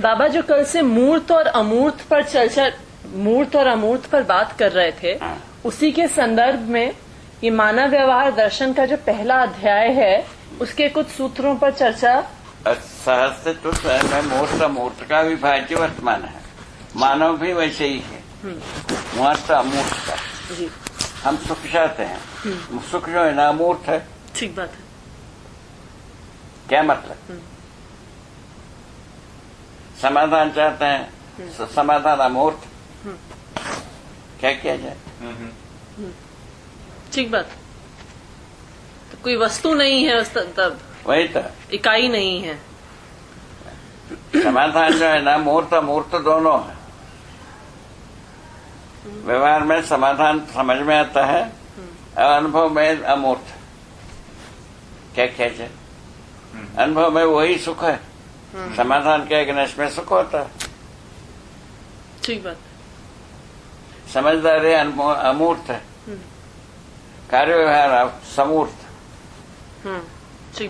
बाबा जो कल से मूर्त और अमूर्त पर चर्चा, मूर्त और अमूर्त पर बात कर रहे थे, उसी के संदर्भ में ये मानव व्यवहार दर्शन का जो पहला अध्याय है उसके कुछ सूत्रों पर चर्चा। सहस्तित्व स्वयं में मूर्त अमूर्त का विभाज्य वर्तमान है। मानव भी वैसे ही है, मूर्त अमूर्त का। जी। हम सुख चाहते हैं, सुख जो है ना अमूर्त है। ठीक बात है। क्या मतलब? समाधान चाहते हैं, समाधान अमूर्त। क्या किया जाए? ठीक बात। तो कोई वस्तु नहीं है उस तब, वही तो इकाई नहीं है। समाधान जो है ना मूर्त अमूर्त दोनों है। व्यवहार में समाधान समझ में आता है और अनुभव में अमूर्त। क्या किया जाए? अनुभव में वही सुख है, समाधान के अग्निश में सुख होता है। ठीक बात। समझदारी अमूर्त है, कार्य व्यवहार समूर्त।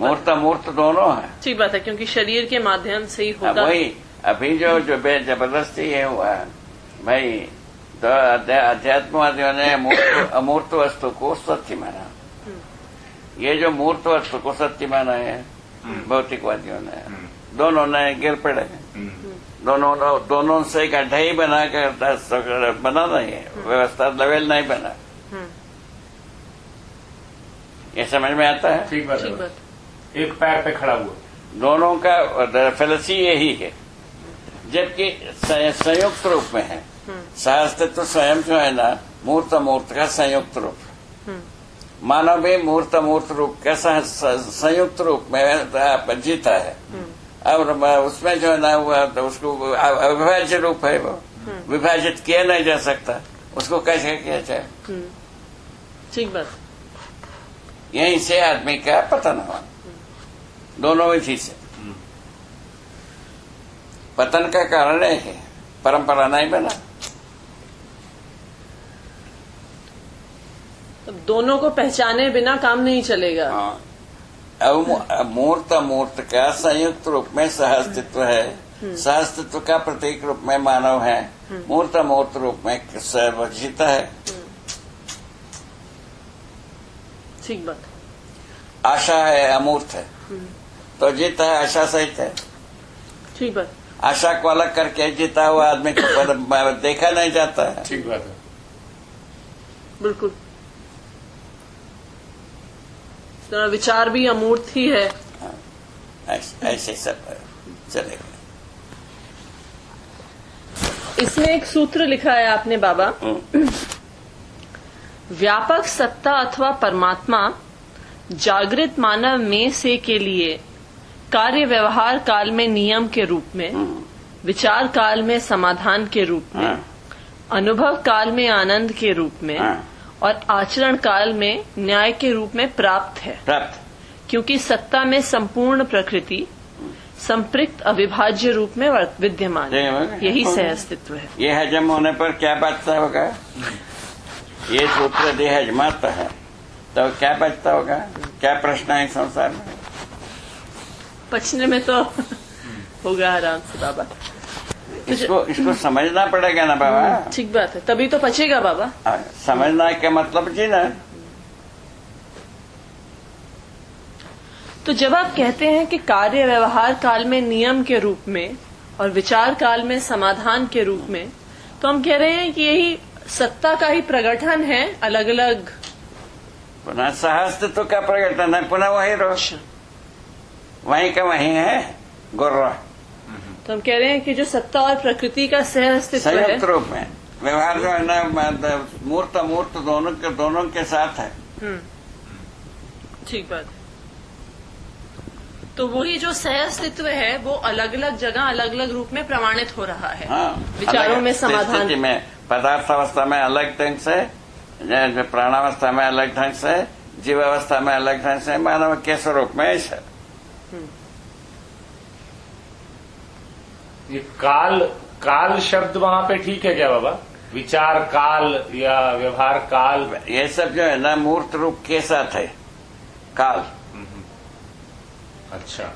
मूर्त अमूर्त दोनों है। ठीक बात है, क्योंकि शरीर के माध्यम से ही होता है। वही अभी जो जबरदस्ती ये हुआ भाई, तो अध्यात्मवादियों ने अमूर्त वस्तु को सत्य माना। ये जो मूर्त वस्तु को सत्य माना है भौतिकवादियों ने, दोनों ने गिर पड़े। दोनों से एक गड्ढा ही बना कर बना नहीं है, व्यवस्था लेवल नहीं बना। ये समझ में आता है? ठीक बात। एक पैर पे खड़ा हुआ। दोनों का फेलसी यही है, जबकि संयुक्त रूप में है। सहस्तित्व स्वयं जो है ना मूर्त अमूर्त का संयुक्त रूप। मानव भी मूर्त अमूर्त रूप का संयुक्त रूप में जीता है। अब उसमें जो है ना उसको अविभाज्य रूप है, वो विभाजित किया नहीं जा सकता। उसको कैसे किया जाए? ठीक बात। यहीं से आदमी का पतन हुआ, दोनों विधि से। पतन का कारण है परंपरा नहीं बना। दोनों को पहचाने बिना काम नहीं चलेगा। अब मूर्त अमूर्त का संयुक्त रूप में सहस्तित्व है। सहस्तित्व का प्रतीक रूप में मानव है। मूर्त अमूर्त रूप में जीता है। ठीक बात। आशा है, अमूर्त है, तो जीता है, आशा सहित है। ठीक बात। आशा को अलग करके जीता हुआ आदमी को देखा नहीं जाता है। ठीक बात है। बिल्कुल। तो विचार भी अमूर्त ही है। ऐसे सब चलेगा। इसमें एक सूत्र लिखा है आपने बाबा, व्यापक सत्ता अथवा परमात्मा जागृत मानव में से के लिए कार्य व्यवहार काल में नियम के रूप में, विचार काल में समाधान के रूप में, अनुभव काल में आनंद के रूप में और आचरण काल में न्याय के रूप में प्राप्त है। क्योंकि सत्ता में संपूर्ण प्रकृति संपृक्त अविभाज्य रूप में विद्यमान है। यही सहअस्तित्व है। ये हजम होने पर क्या बचता होगा? ये सूत्र यदि हजमाता है तो क्या बचता होगा? क्या प्रश्न है संसार में? पचने में तो होगा आराम से बाबा। इसको समझना पड़ेगा ना बाबा। ठीक बात है, तभी तो पचेगा बाबा। समझना क्या मतलब जीना। तो जब आप कहते हैं कि कार्य व्यवहार काल में नियम के रूप में और विचार काल में समाधान के रूप में, तो हम कह रहे हैं कि यही सत्ता का ही प्रगठन है, अलग अलग। पुनः सहस्तित्व का प्रगठन है, पुनः वही रोश वहीं का वहीं है गुर्रा। तो हम कह रहे हैं कि जो सत्ता और प्रकृति का सहअस्तित्व है, संयुक्त रूप में व्यवहार जो है ना मूर्त अमूर्त दोनों के साथ है। ठीक बात। तो वही जो सहअस्तित्व है वो अलग अलग जगह अलग अलग रूप में प्रमाणित हो रहा है। विचारों में समाधान में, पदार्थ अवस्था में अलग ढंग से, प्राणावस्था में अलग ढंग से, जीवावस्था में अलग ढंग से, मानव के स्वरूप में ऐसा। ये काल शब्द वहां पे ठीक है क्या बाबा? विचार काल या व्यवहार काल, ये सब जो है ना मूर्त रूप के साथ है काल। अच्छा।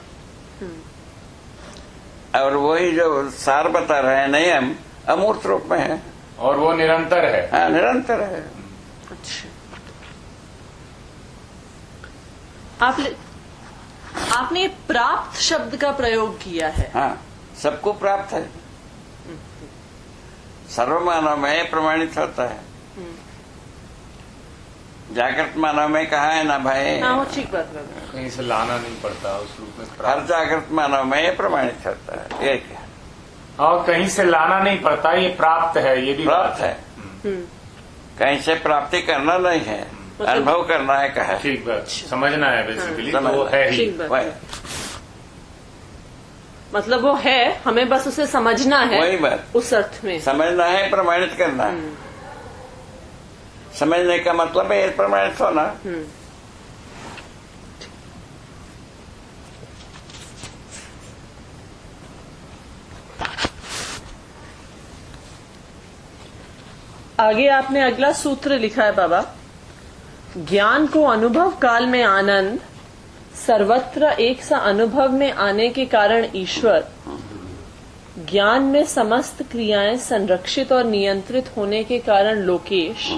और वही जो सार बता रहे हैं नियम अमूर्त रूप में है और वो निरंतर है। हाँ, निरंतर है। अच्छा, आपने प्राप्त शब्द का प्रयोग किया है। हाँ, सबको प्राप्त है, सर्व मानव में प्रमाणित होता है। जागृत मानव में कहा है ना भाई, हाँ, वो ठीक बात है। कहीं से लाना नहीं पड़ता उस रूप में हर प्राप्त। जागृत मानव में प्रमाणित होता है। ये क्या और कहीं से लाना नहीं पड़ता, ये प्राप्त है, ये भी प्राप्त बात है, कहीं से प्राप्ति करना नहीं है, अनुभव करना है। कहा है ठीक बात, समझना है बेसिकली, समझना। तो वो है ही। ठीक बात वही है। मतलब वो है, हमें बस उसे समझना है। वही बात, उस अर्थ में समझना है, प्रमाणित करना है। समझने का मतलब है प्रमाणित होना। आगे आपने अगला सूत्र लिखा है बाबा, ज्ञान को अनुभव काल में आनंद, सर्वत्र एक सा अनुभव में आने के कारण ईश्वर, ज्ञान में समस्त क्रियाएं संरक्षित और नियंत्रित होने के कारण लोकेश,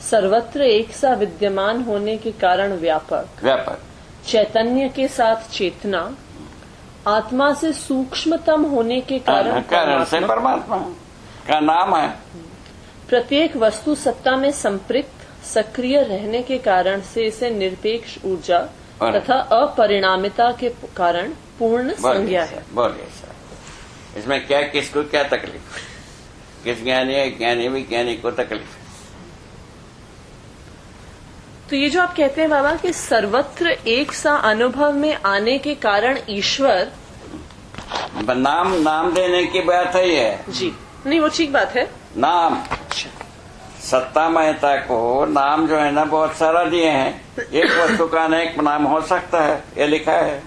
सर्वत्र एक सा विद्यमान होने के कारण व्यापक, चैतन्य के साथ चेतना, आत्मा से सूक्ष्मतम होने के कारण कारण से परमात्मा का नाम है। प्रत्येक वस्तु सत्ता में संपृक्त सक्रिय रहने के कारण से इसे निरपेक्ष ऊर्जा तथा अपरिणामिता के कारण पूर्ण संज्ञा है। बोलिए सर, इसमें क्या, किसको क्या तकलीफ है? किस ज्ञानी है, ज्ञानी विज्ञानी को तकलीफ है? तो ये जो आप कहते हैं बाबा कि सर्वत्र एक सा अनुभव में आने के कारण ईश्वर, नाम देने की बात है ये। जी नहीं, वो ठीक बात है। नाम, सत्ता महता को नाम जो है ना बहुत सारा दिए हैं। एक वस्तु का अनेक नाम हो सकता है, ये लिखा है।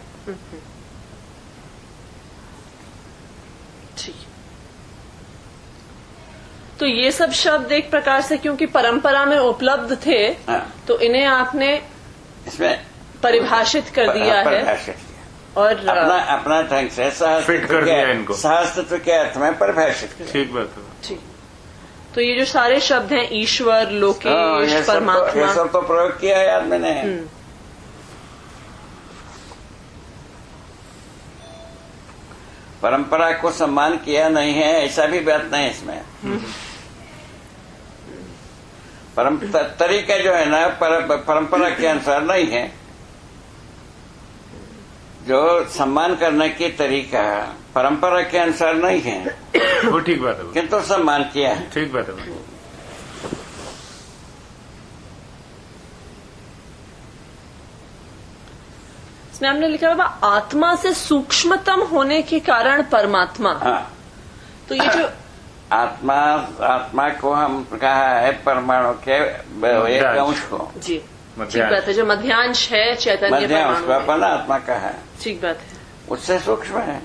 ठीक, तो ये सब शब्द एक प्रकार से क्योंकि परंपरा में उपलब्ध थे, हाँ। तो इन्हें आपने इसमें परिभाषित कर दिया है परिभाषित किया और अपना ढंग से फिट कर दिया इनको, सहस्तित्व के अर्थ में परिभाषित किया। ठीक बात है। ठीक, तो ये जो सारे शब्द हैं, ईश्वर, लोकेश, परमात्मा, ये सब तो प्रयोग किया है आदमी ने। परंपरा को सम्मान किया नहीं है ऐसा भी बात नहीं इसमें। तरीका जो है ना परंपरा के अनुसार नहीं है। जो सम्मान करने की तरीका परंपरा के अनुसार नहीं है, वो ठीक बात है, किंतु सम्मान किया है। ठीक बात है। इसमें हमने लिखा है बाबा, आत्मा से सूक्ष्मतम होने के कारण परमात्मा। हाँ, तो ये जो आत्मा को हम कहा है परमाणु के एक अंश को। जी ठीक बात है, जो मध्यांश है चैतन्य मध्यांश को परमाणु अपन आत्मा का है, ठीक बात है। उससे सूक्ष्म है।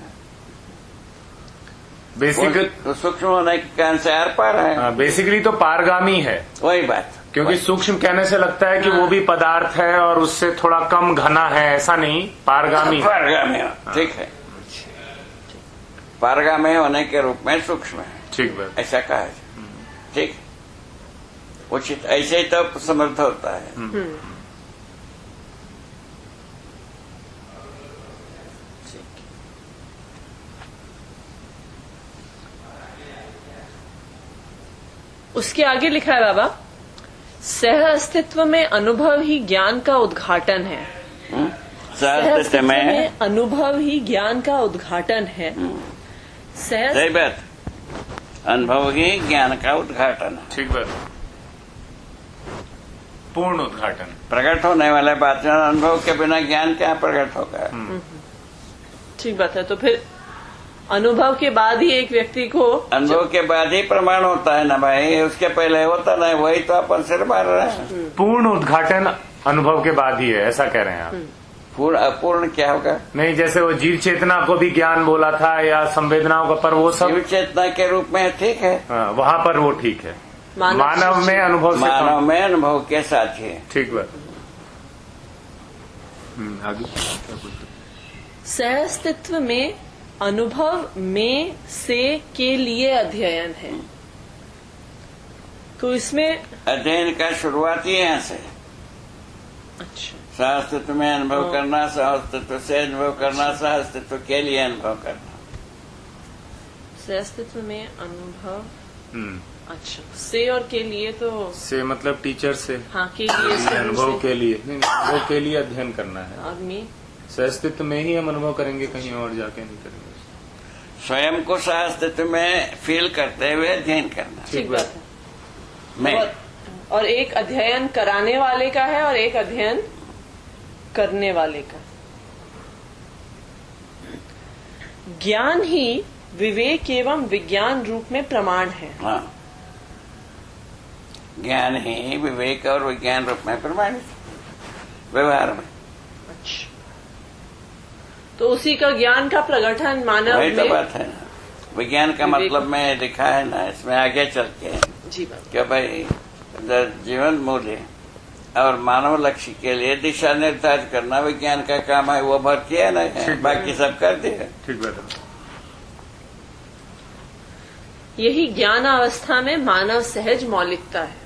बेसिकली तो सूक्ष्म होने के कारण से आर पार है। बेसिकली तो पारगामी है, वही बात। क्योंकि सूक्ष्म कहने से लगता है कि वो भी पदार्थ है और उससे थोड़ा कम घना है, ऐसा नहीं, पारगामी। पारगामी, ठीक है। पारगामी होने के रूप में सूक्ष्म है, ठीक बात, ऐसा कहा है। ठीक, उचित, ऐसे ही तो समर्थ होता है। उसके आगे लिखा है बाबा, सह अस्तित्व में अनुभव ही ज्ञान का उद्घाटन है। सह अस्तित्व में अनुभव ही ज्ञान का उद्घाटन है। सही बात, अनुभव ही ज्ञान का उद्घाटन है। ठीक बात, पूर्ण उद्घाटन। प्रकट होने वाले बात अनुभव के बिना ज्ञान क्या प्रकट होगा? ठीक बात है। तो फिर अनुभव के बाद ही एक व्यक्ति को, अनुभव के बाद ही प्रमाण होता है ना भाई, उसके पहले होता नहीं। वही तो अपन सिर मार रहे हैं। पूर्ण उद्घाटन अनुभव के बाद ही है, ऐसा कह रहे हैं आप? पूर्ण अपूर्ण क्या होगा? नहीं, जैसे वो जीव चेतना को भी ज्ञान बोला था या संवेदनाओं का, पर वो सब जीव चेतना के रूप में ठीक है। वहाँ पर वो ठीक है। मानव में अनुभव से, मानव में अनुभव के साथ ही। ठीक बात। आगे सह अस्तित्व में अनुभव में से के लिए अध्ययन है। तो इसमें अध्ययन का शुरुआत ही यहाँ से। अच्छा, सहअस्तित्व में अनुभव करना, सहअस्तित्व से अनुभव करना, सहअस्तित्व के लिए अनुभव करना। अस्तित्व में अनुभव। हम्म। अच्छा, से और के लिए तो से मतलब टीचर से। हाँ, के लिए से अनुभव के लिए नहीं, अनुभव के लिए अध्ययन करना है। और में सहअस्तित्व में ही हम अनुभव करेंगे, कहीं और जाके नहीं करेंगे। स्वयं को सहअस्तित्व में फील करते हुए अध्ययन करना। ठीक बात है। मैं और एक अध्ययन कराने वाले का है और एक अध्ययन करने वाले का। ज्ञान ही विवेक एवं विज्ञान रूप में प्रमाण है। हाँ, ज्ञान ही विवेक और विज्ञान रूप में प्रमाणित व्यवहार में। अच्छा, तो उसी का ज्ञान का प्रगटन मानव वही तो में। बात है ना, विज्ञान का विवेक। मतलब में लिखा है ना इसमें आगे चल के जी बात। कि भाई जीवन मूल्य और मानव लक्ष्य के लिए दिशा निर्धारित करना विज्ञान का काम है। वो भर किया ना है, बाकी सब कर दिया। ठीक बात है। यही ज्ञान अवस्था में मानव सहज मौलिकता है।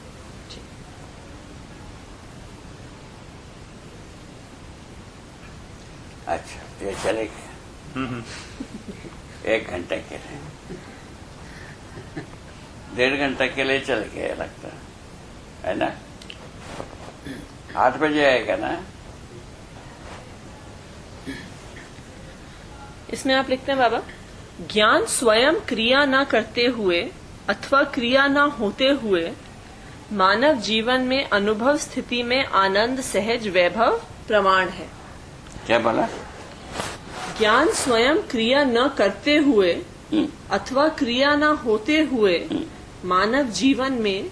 अच्छा, ये चले गए 1 घंटे के लिए, 1.5 घंटे के लिए चल गए लगता है ना। 8 बजे आएगा ना। इसमें आप लिखते हैं बाबा, ज्ञान स्वयं क्रिया न करते हुए अथवा क्रिया न होते हुए मानव जीवन में अनुभव स्थिति में आनंद सहज वैभव प्रमाण है। क्या बोला? ज्ञान स्वयं क्रिया न करते हुए अथवा क्रिया न होते हुए मानव जीवन में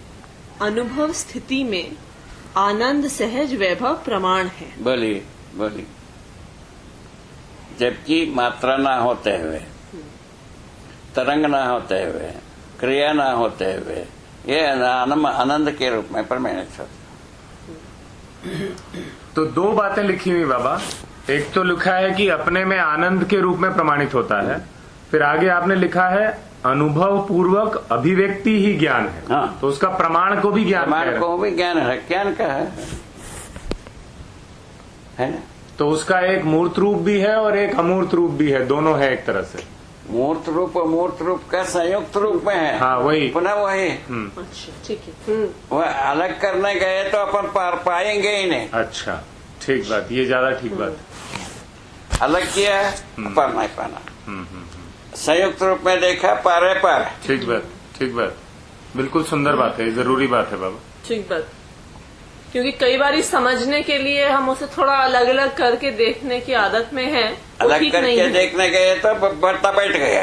अनुभव स्थिति में आनंद सहज वैभव प्रमाण है। बोलिए बोलिए। जबकि मात्रा ना होते हुए, तरंग ना होते हुए, क्रिया ना होते हुए ये आनंद के रूप में प्रमाणित होता। तो 2 बातें लिखी हुई बाबा। एक तो लिखा है कि अपने में आनंद के रूप में प्रमाणित होता है, फिर आगे आपने लिखा है अनुभव पूर्वक अभिव्यक्ति ही ज्ञान है। हाँ। तो उसका प्रमाण को भी ज्ञान, प्रमाण को भी ज्ञान है, ज्ञान का है ना। तो उसका एक मूर्त रूप भी है और एक अमूर्त रूप भी है, दोनों है एक तरह से। मूर्त रूप और मूर्त रूप का संयुक्त रूप में है। हाँ, वही पुनः वही। अच्छा, ठीक है। वह अलग करने गए तो अपन पाएंगे ही नहीं। अच्छा, ठीक बात, ये ज्यादा ठीक बात। अलग किया है, पर नहीं पाना। संयुक्त रूप में देखा, पारे पार। ठीक बात, ठीक बात, बिल्कुल सुंदर बात है, जरूरी बात है बाबा। ठीक बात। क्योंकि कई बार समझने के लिए हम उसे थोड़ा अलग अलग करके देखने की आदत में है, अलग ठीक नहीं करके है। देखने गए तो बढ़ता बैठ गया।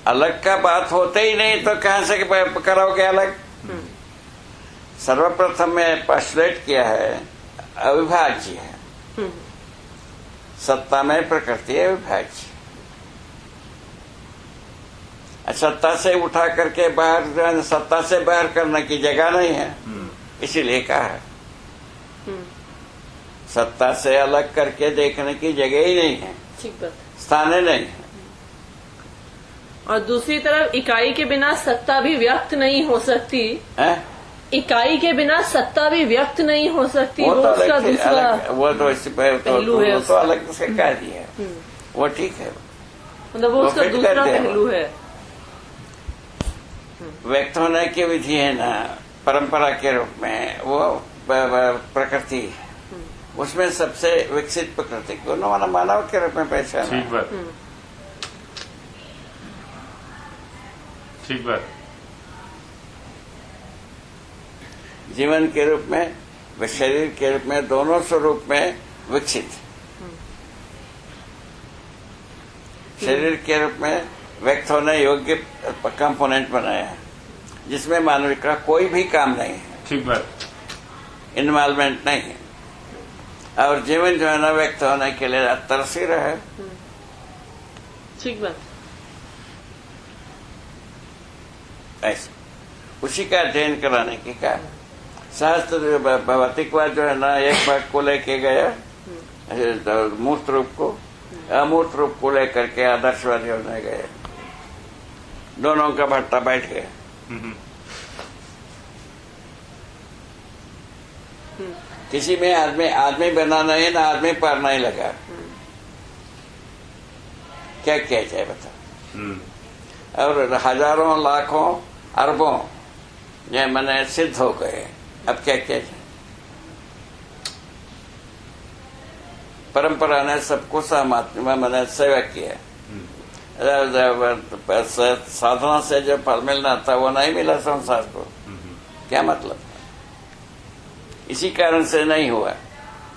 अलग का बात होते ही नहीं तो कहां से कराओगे अलग। सर्वप्रथम में पोस्टुलेट किया है अविभाज्य है। सत्ता में प्रकृति अविभाज्य। सत्ता से उठा करके बाहर, सत्ता से बाहर करने की जगह नहीं है, इसीलिए कहा है। सत्ता से अलग करके देखने की जगह ही नहीं है, ठीक बात। स्थान ही नहीं है। और दूसरी तरफ इकाई के बिना सत्ता भी व्यक्त नहीं हो सकती है? इकाई के बिना सत्ता भी व्यक्त नहीं हो सकती। वो तो उसका अलग दूसरा वो तो इस पहलू है तो अलग से कह दिया, वो ठीक है। मतलब वो उसका फिट दूसरा करते हैं। पहलू है। व्यक्त होने की विधि है ना परंपरा के रूप में, वो प्रकृति, उसमें सबसे विकसित प्रकृति को मानव के रूप में पहचाना। ठीक बात, ठीक बात। जीवन के रूप में व शरीर के रूप में, दोनों स्वरूप में विकसित। शरीर के रूप में व्यक्त होने योग्य कंपोनेंट बनाया है, जिसमें मानव का कोई भी काम नहीं है, ठीक बात, इन्वॉल्वमेंट नहीं है। और जीवन जो है ना व्यक्त होने के लिए तरसी रहे। ठीक बात। ऐसे उसी का अध्ययन कराने की कहा। शास्त्र भौतिकवाद जो है ना एक भाग को लेके गया मूर्त रूप को अमूर्त रूप को लेकर के आदर्शवादी होने गए, दोनों का भट्टा बैठ गया। किसी में आदमी बना नहीं ना आदमी पर नहीं लगा। क्या किया जाए बता। और हजारों लाखों अरबों ये मैंने सिद्ध हो गए, अब क्या किया जाए। परंपरा ने सबको सहमत मैंने सेवा किया, साधना से जो फल मिलना था वो नहीं मिला संसार को, क्या मतलब। इसी कारण से नहीं हुआ,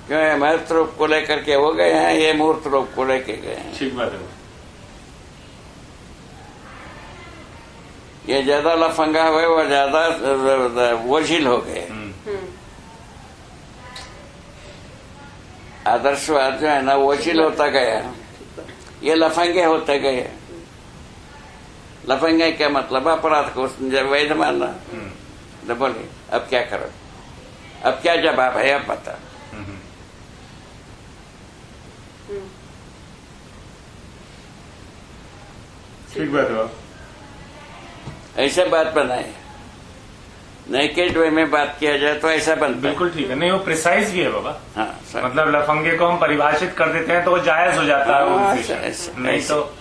क्यों मूर्त रूप को लेकर के वो गए हैं, ये मूर्त रूप को लेके गए हैं। ठीक बात है। ये ज्यादा लफंगा हुए, वो ज्यादा वजील हो गए। आदर्शवाद जो है ना वजील होता गया, ये लफंगे होते गए। लफंगे क्या मतलब, अपराध को वैध मानना। तो बोलिए अब क्या करो, अब क्या जवाब है, अब बता। ठीक बात है। ऐसे बात बनाए, नेकेड वे में बात किया जाए तो ऐसा बनता है। बिल्कुल ठीक है। नहीं, वो प्रिसाइज भी है बाबा। हाँ, मतलब लफंगे को हम परिभाषित कर देते हैं तो वो जायज हो जाता है। नहीं तो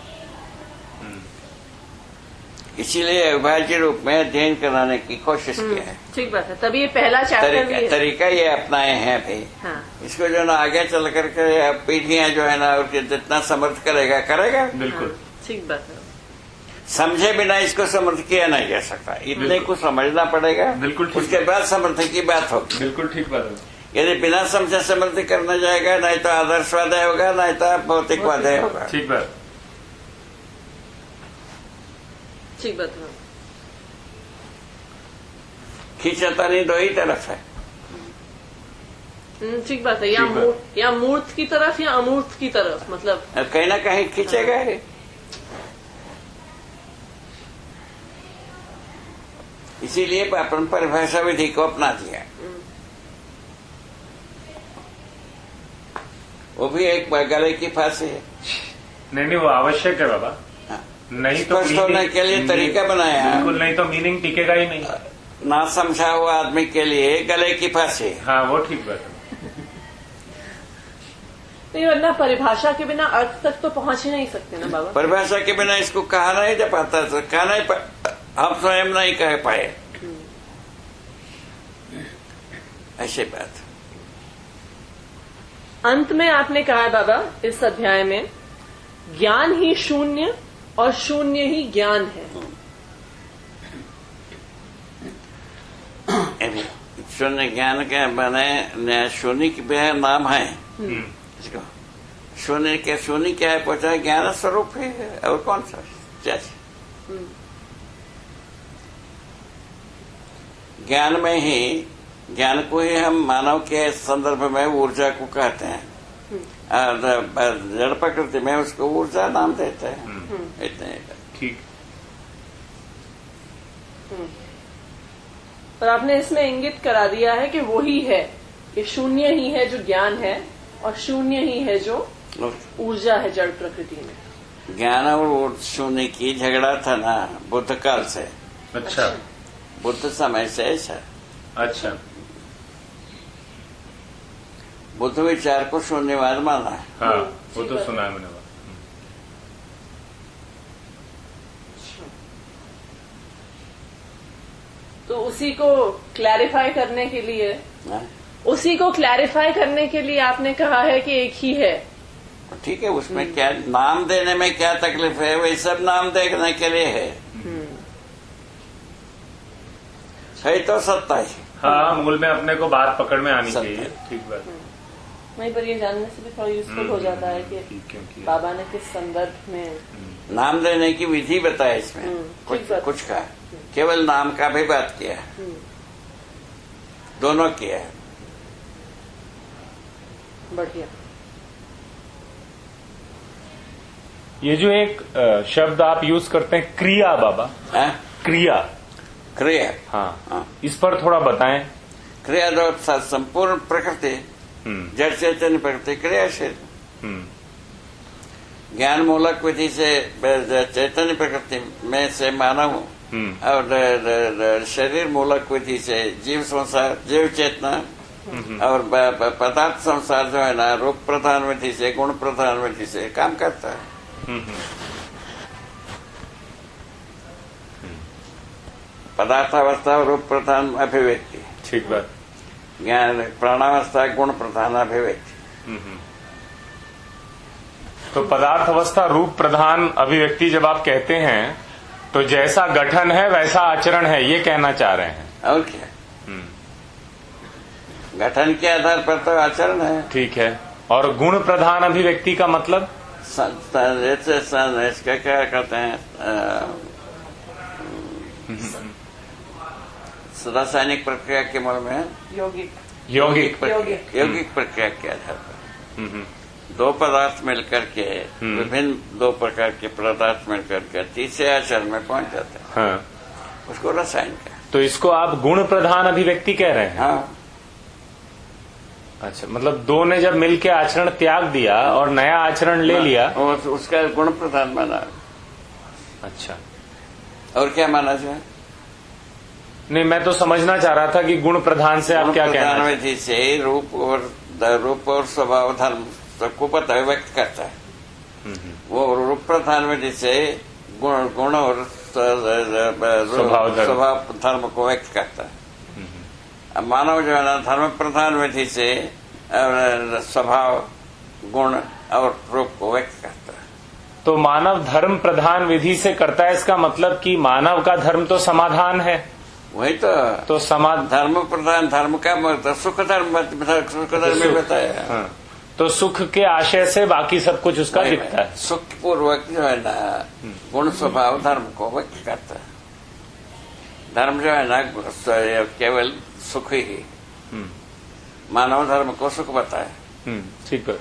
इसीलिए अविभाज्य रूप में अध्ययन कराने की कोशिश किया है। ठीक बात है, तभी ये पहला चैप्टर भी है। तरीका ये अपनाए हैं भाई। हाँ। इसको जो ना आगे चल करके पीढ़ियां जो है ना जितना समर्थ करेगा करेगा। बिल्कुल ठीक बात है। समझे बिना इसको समर्थ किया नहीं जा सकता, इतने को समझना पड़ेगा। बिल्कुल ठीक। उसके बाद समर्थ की बात होगी। बिल्कुल ठीक बात है। यदि बिना समझे समर्थ करना जाएगा, नहीं तो आदर्शवाद होगा, नहीं तो भौतिकवाद होगा। ठीक बात। ठीक बात है। खींचतानी दो ही तरफ है। ठीक बात है। या मूर्त की तरफ या अमूर्त की तरफ, मतलब कहीं ना कहीं खींचेगा ही। इसीलिए अपन परिभाषा विधि को अपना दिया। वो भी एक गले की फांसी है। नहीं, वो आवश्यक है बाबा। नहीं तो स्पष्ट होने के लिए तरीका बनाया। बिल्कुल, नहीं तो मीनिंग टिकेगा ही नहीं। ना समझा हुआ आदमी के लिए गले की फांसी। हाँ, वो ठीक बात है। नहीं, वरना परिभाषा के बिना अर्थ तक तो पहुंच ही नहीं सकते ना बाबा। परिभाषा के बिना इसको कहा नहीं जा पाता, तो कहा नहीं हम स्वयं नहीं कह पाए। ऐसी बात। अंत में आपने कहा है बाबा इस अध्याय में, ज्ञान ही शून्य और शून्य ही ज्ञान है। शून्य ज्ञान के बने, शून्य के नाम है इसको। शून्य क्या है पूछा, ज्ञान स्वरूप ही है, और कौन सा जैसे ज्ञान में ही, ज्ञान को ही हम मानव के संदर्भ में ऊर्जा को कहते हैं, जड़ प्रकृति में उसको ऊर्जा नाम देते हैं। इतने ठीक। पर आपने इसमें इंगित करा दिया है कि वो ही है, कि शून्य ही है जो ज्ञान है, और शून्य ही है जो ऊर्जा है जड़ प्रकृति में। ज्ञान और शून्य की झगड़ा था ना बुद्ध काल से। अच्छा। बुद्ध समय से ऐसा। अच्छा। बुद्ध विचार को शून्यवाद माना है। हाँ, वो तो सुना है मैंने। तो उसी को क्लैरिफाई करने के लिए आपने कहा है कि एक ही है। ठीक है, उसमें क्या नाम देने में क्या तकलीफ है, वही सब नाम देने के लिए है तो सत्ता है। हाँ, मूल में अपने को बात पकड़ में आनी चाहिए। ठीक बात। वहीं पर ये जानने से भी थोड़ा यूजफुल हो जाता है कि बाबा ने किस संदर्भ में नाम देने की विधि बताया इसमें। कुछ का केवल नाम का भी बात किया, दोनों किया है। बढ़िया। ये जो एक शब्द आप यूज करते हैं क्रिया बाबा, क्रिया। क्रिया, हाँ, इस पर थोड़ा बताएं। क्रिया जो संपूर्ण प्रकृति जड़ चैतन्य प्रकृति क्रियाशील। ज्ञान मूलक विधि से चैतन्य प्रकृति में से मानव और शरीर मूलक विधि से जीव संसार, जीव चेतना और पदार्थ संसार जो है ना, रूप प्रधान विधि से, गुण प्रधान विधि से काम करता है। पदार्थावस्था और रूप प्रधान अभिव्यक्ति, ठीक बात। ज्ञान प्राणावस्था गुण प्रधान अभिव्यक्ति। तो पदार्थ अवस्था रूप प्रधान अभिव्यक्ति जब आप कहते हैं तो जैसा गठन है वैसा आचरण है, ये कहना चाह रहे हैं। और क्या, गठन के आधार पर तो आचरण है। ठीक है। और गुण प्रधान अभिव्यक्ति का मतलब इसका क्या कहते हैं, रासायनिक प्रक्रिया के मूल में यौगिक प्रक्रिया के आधार पर दो पदार्थ मिलकर के, विभिन्न दो प्रकार के पदार्थ मिलकर के तीसरे आचरण में पहुंच जाते हैं। हाँ। उसको रसायन का। तो इसको आप गुण प्रधान अभिव्यक्ति कह रहे हैं? हाँ। अच्छा, मतलब दो ने जब मिलके आचरण त्याग दिया और नया आचरण ले लिया, उसका गुण प्रधान माना। अच्छा, और क्या माना जाए? नहीं, मैं तो समझना चाह रहा था कि गुण प्रधान से आप क्या कहना चाहते हैं? विधि से रूप और स्वभाव धर्म सबको पता व्यक्त करता है। वो रूप प्रधान विधि से गुण और स्वभाव धर्म को व्यक्त करता है। अब मानव जो है ना, धर्म प्रधान विधि से स्वभाव गुण और रूप को व्यक्त करता है। तो मानव धर्म प्रधान विधि से करता है, इसका मतलब कि मानव का धर्म तो समाधान है। वही तो धर्म प्रधान, धर्म का मतलब सुख धर्म में बताया। हाँ। तो सुख के आशय से बाकी सब कुछ उसका दिखता है। सुख पूर्वक जो है ना, गुण स्वभाव धर्म को व्यक्त करता है। धर्म जो है ना केवल सुख ही, मानव धर्म को सुख बताया। ठीक है।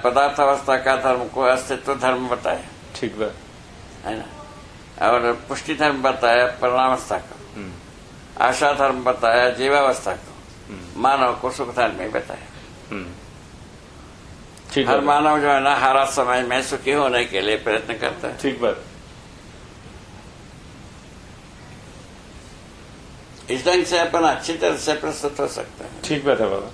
पदार्थ अवस्था का धर्म को अस्तित्व धर्म बताया। ठीक है ना। और पुष्टि धर्म बताया परिणामावस्था को, आशा धर्म बताया जीवावस्था को, मानव को सुख धर्म में बताया। हर मानव जो है ना, हर समय में सुखी होने के लिए प्रयत्न करता है। ठीक बात। इस ढंग से अपन अच्छी तरह से प्रस्तुत हो सकते हैं। ठीक बात है बाबा।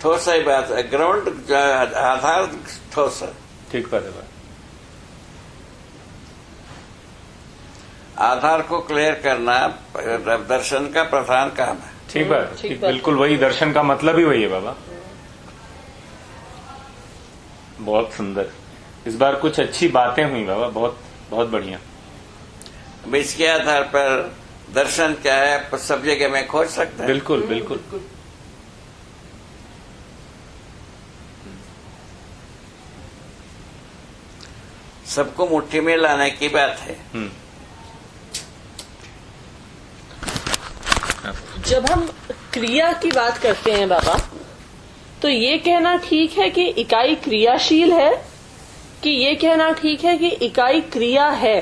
ठोस ही बात है, ग्राउंड आधार ठोस है। ठीक बात है बाबा। आधार को क्लियर करना दर्शन का प्रधान काम है। ठीक बात। ठीक, बिल्कुल वही दर्शन का मतलब ही वही है बाबा। बहुत सुंदर। इस बार कुछ अच्छी बातें हुई बाबा, बहुत बहुत बढ़िया। इसके आधार पर दर्शन क्या है सब जगह में खोज सकते हैं। बिल्कुल बिल्कुल। सबको मुट्ठी में लाने की बात है। जब हम क्रिया की बात करते हैं बाबा, तो ये कहना ठीक है कि इकाई क्रियाशील है, कि ये कहना ठीक है कि इकाई क्रिया है?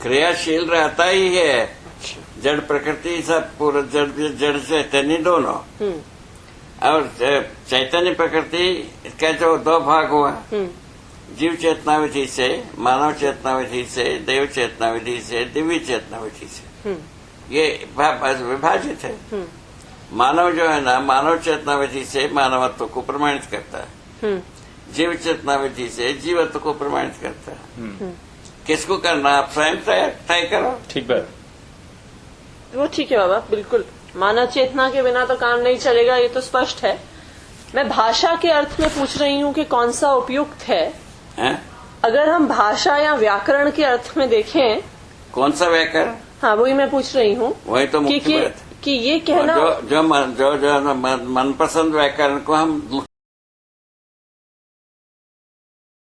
क्रियाशील रहता ही है। जड़ प्रकृति सब पूरा जड़ चैतन्य दोनों, और चैतन्य प्रकृति इसका जो दो भाग हुआ, जीव चेतना विधि से, मानव चेतना विधि से, देव चेतना विधि से, दिव्य चेतना विधि से, ये विभाजित है। मानव जो है ना, मानव चेतना विधि से मानवत्व को प्रमाणित करता है, जीव चेतना विधि से जीवत्व को प्रमाणित करता है। किसको करना, आप स्वयं तय करो। ठीक बात। वो ठीक है बाबा, बिल्कुल। मानव चेतना के बिना तो काम नहीं चलेगा, ये तो स्पष्ट है। मैं भाषा के अर्थ में पूछ रही हूँ कि कौन सा उपयुक्त है। अगर हम भाषा या व्याकरण के अर्थ में देखें, कौन सा व्याकरण? हाँ, वही मैं पूछ रही हूँ। वही तो मुख्य बात कि ये कहना जो मनपसंद व्याकरण को हम